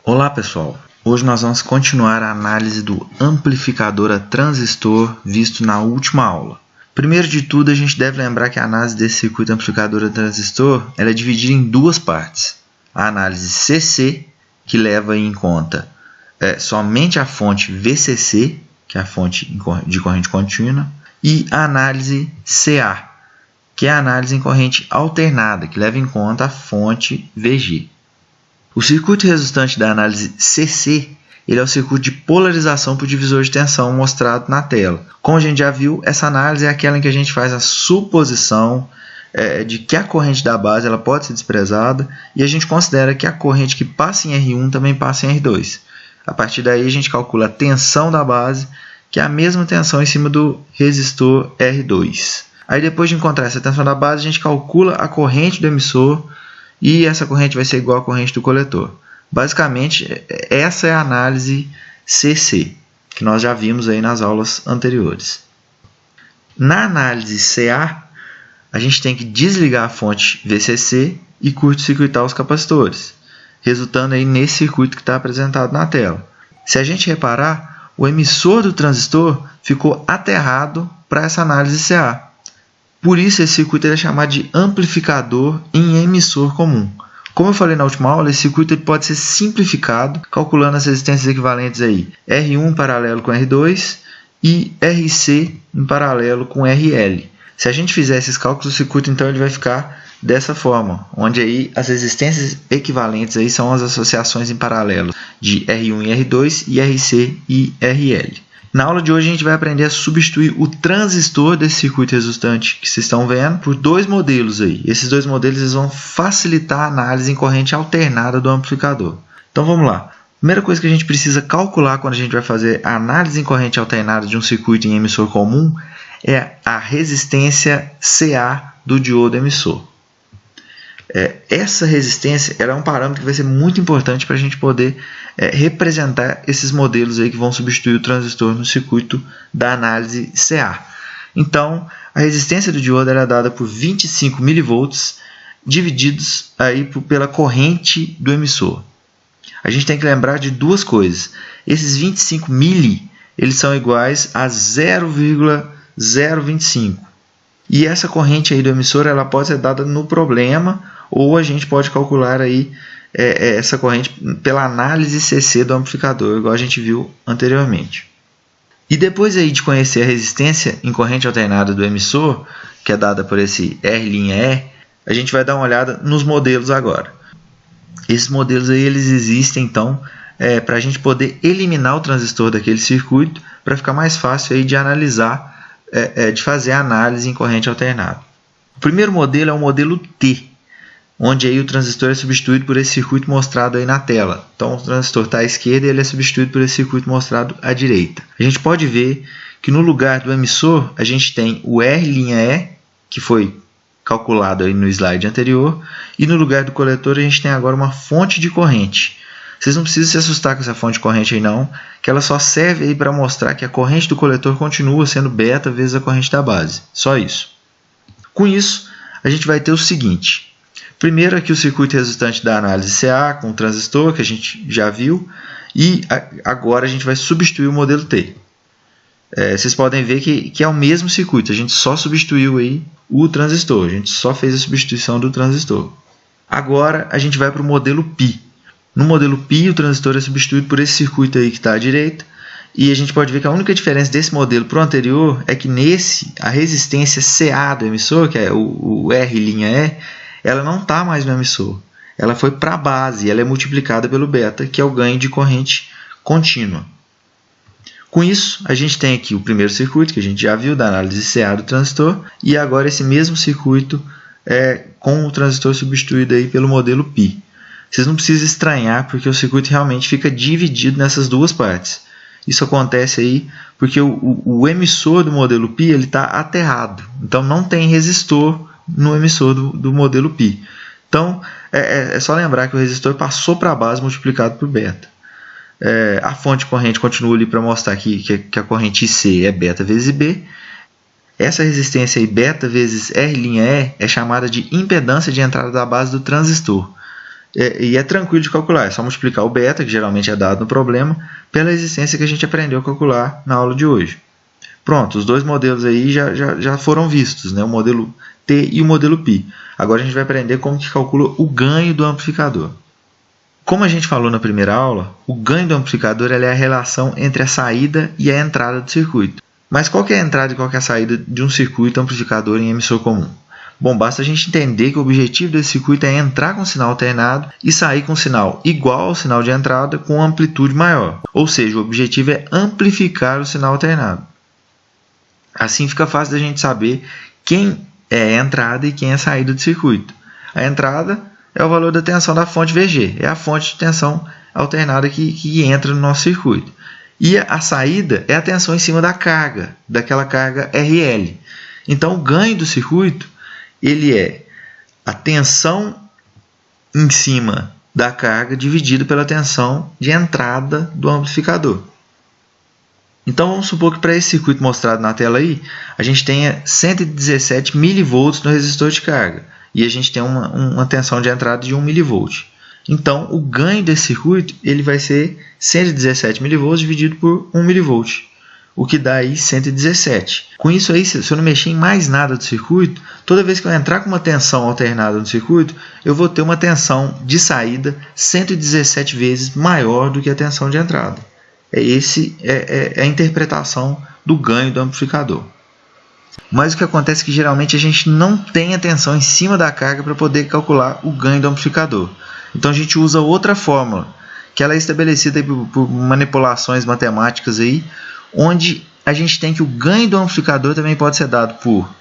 Olá pessoal, hoje nós vamos continuar a análise do amplificador a transistor visto na última aula. Primeiro de tudo, a gente deve lembrar que a análise desse circuito amplificador a transistor ela é dividida em duas partes. A análise CC, que leva em conta somente a fonte VCC, que é a fonte de corrente contínua, e a análise CA, que é a análise em corrente alternada, que leva em conta a fonte VG. O circuito resultante da análise CC ele é o circuito de polarização por divisor de tensão mostrado na tela. Como a gente já viu, essa análise é aquela em que a gente faz a suposição de que a corrente da base ela pode ser desprezada e a gente considera que a corrente que passa em R1 também passa em R2. A partir daí a gente calcula a tensão da base, que é a mesma tensão em cima do resistor R2. Aí depois de encontrar essa tensão da base, a gente calcula a corrente do emissor e essa corrente vai ser igual à corrente do coletor. Basicamente, essa é a análise CC, que nós já vimos aí nas aulas anteriores. Na análise CA, a gente tem que desligar a fonte VCC e curto-circuitar os capacitores, resultando aí nesse circuito que está apresentado na tela. Se a gente reparar, o emissor do transistor ficou aterrado para essa análise CA. Por isso, esse circuito é chamado de amplificador em emissor comum. Como eu falei na última aula, esse circuito pode ser simplificado calculando as resistências equivalentes aí, R1 em paralelo com R2 e RC em paralelo com RL. Se a gente fizer esses cálculos, o circuito então ele vai ficar dessa forma, onde aí as resistências equivalentes aí são as associações em paralelo de R1 e R2 e RC e RL. Na aula de hoje a gente vai aprender a substituir o transistor desse circuito resultante que vocês estão vendo por dois modelos aí. Esses dois modelos eles vão facilitar a análise em corrente alternada do amplificador. Então vamos lá. Primeira coisa que a gente precisa calcular quando a gente vai fazer a análise em corrente alternada de um circuito em emissor comum é a resistência CA do diodo emissor. Essa resistência ela é um parâmetro que vai ser muito importante para a gente poder representar esses modelos aí que vão substituir o transistor no circuito da análise CA. Então, a resistência do diodo é dada por 25 mV divididos aí pela corrente do emissor. A gente tem que lembrar de duas coisas. Esses 25 mili eles são iguais a 0,025. E essa corrente aí do emissor ela pode ser dada no problema ou a gente pode calcular aí essa corrente pela análise CC do amplificador, igual a gente viu anteriormente. E depois aí de conhecer a resistência em corrente alternada do emissor, que é dada por esse R'E, a gente vai dar uma olhada nos modelos agora. Esses modelos aí eles existem então para a gente poder eliminar o transistor daquele circuito para ficar mais fácil aí de analisar, de fazer a análise em corrente alternada. O primeiro modelo é o modelo T, onde aí o transistor é substituído por esse circuito mostrado aí na tela. Então o transistor está à esquerda e ele é substituído por esse circuito mostrado à direita. A gente pode ver que no lugar do emissor a gente tem o R'E, que foi calculado aí no slide anterior, e no lugar do coletor a gente tem agora uma fonte de corrente. Vocês não precisam se assustar com essa fonte de corrente aí não, que ela só serve aí para mostrar que a corrente do coletor continua sendo beta vezes a corrente da base. Só isso. Com isso, a gente vai ter o seguinte. Primeiro aqui o circuito resultante da análise CA com o transistor, que a gente já viu, e agora a gente vai substituir o modelo T. Vocês podem ver que é o mesmo circuito, a gente só substituiu aí o transistor, a gente só fez a substituição do transistor. Agora a gente vai para o modelo Pi. No modelo Pi o transistor é substituído por esse circuito aí que está à direita, e a gente pode ver que a única diferença desse modelo para o anterior é que nesse a resistência CA do emissor, que é o R'E, ela não está mais no emissor, ela foi para a base, ela é multiplicada pelo beta, que é o ganho de corrente contínua. Com isso, a gente tem aqui o primeiro circuito, que a gente já viu, da análise CA do transistor, e agora esse mesmo circuito com o transistor substituído aí pelo modelo Pi. Vocês não precisam estranhar, porque o circuito realmente fica dividido nessas duas partes. Isso acontece aí porque o emissor do modelo Pi está aterrado, então não tem resistor no emissor do modelo Pi. Então, é só lembrar que o resistor passou para a base multiplicado por beta. A fonte de corrente continua ali para mostrar aqui que a corrente IC é beta vezes B. Essa resistência aí, beta vezes R'E, é chamada de impedância de entrada da base do transistor. e é tranquilo de calcular, é só multiplicar o beta, que geralmente é dado no problema, pela resistência que a gente aprendeu a calcular na aula de hoje. Pronto, os dois modelos aí já foram vistos, né? O modelo T e o modelo π. Agora a gente vai aprender como que calcula o ganho do amplificador. Como a gente falou na primeira aula, o ganho do amplificador é a relação entre a saída e a entrada do circuito. Mas qual que é a entrada e qual que é a saída de um circuito amplificador em emissor comum? Bom, basta a gente entender que o objetivo desse circuito é entrar com sinal alternado e sair com sinal igual ao sinal de entrada com amplitude maior. Ou seja, o objetivo é amplificar o sinal alternado. Assim fica fácil da gente saber quem é a entrada e quem é a saída do circuito. A entrada é o valor da tensão da fonte VG, é a fonte de tensão alternada que entra no nosso circuito. E a saída é a tensão em cima da carga, daquela carga RL. Então, o ganho do circuito ele é a tensão em cima da carga dividido pela tensão de entrada do amplificador. Então, vamos supor que para esse circuito mostrado na tela aí, a gente tenha 117 mV no resistor de carga. E a gente tem uma tensão de entrada de 1 mV. Então, o ganho desse circuito ele vai ser 117 mV dividido por 1 mV, o que dá aí 117. Com isso aí, se eu não mexer em mais nada do circuito, toda vez que eu entrar com uma tensão alternada no circuito, eu vou ter uma tensão de saída 117 vezes maior do que a tensão de entrada. Essa é a interpretação do ganho do amplificador. Mas o que acontece é que geralmente a gente não tem a tensão em cima da carga para poder calcular o ganho do amplificador. Então a gente usa outra fórmula, que ela é estabelecida por manipulações matemáticas aí, onde a gente tem que o ganho do amplificador também pode ser dado por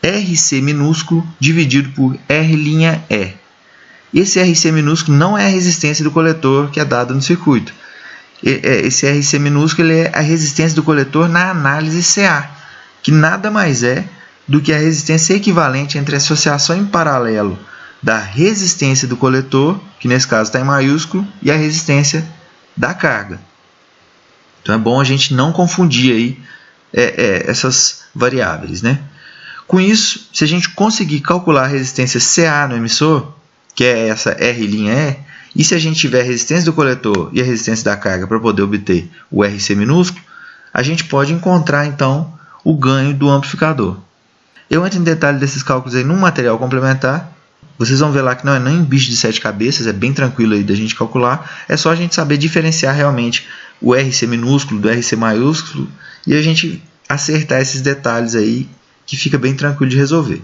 RC minúsculo dividido por R'E. Esse RC minúsculo não é a resistência do coletor que é dada no circuito. Esse RC minúsculo ele é a resistência do coletor na análise CA, que nada mais é do que a resistência equivalente entre a associação em paralelo da resistência do coletor, que nesse caso está em maiúsculo, e a resistência da carga. Então é bom a gente não confundir aí, essas variáveis, né? Com isso, se a gente conseguir calcular a resistência CA no emissor, que é essa R'E, e se a gente tiver a resistência do coletor e a resistência da carga para poder obter o RC minúsculo, a gente pode encontrar então o ganho do amplificador. Eu entro em detalhe desses cálculos aí num material complementar. Vocês vão ver lá que não é nem bicho de 7 cabeças, é bem tranquilo aí da gente calcular. É só a gente saber diferenciar realmente o RC minúsculo do RC maiúsculo e a gente acertar esses detalhes aí que fica bem tranquilo de resolver.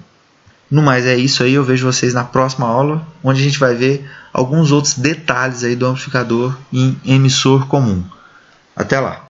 No mais é isso aí, eu vejo vocês na próxima aula, onde a gente vai ver alguns outros detalhes aí do amplificador em emissor comum. Até lá!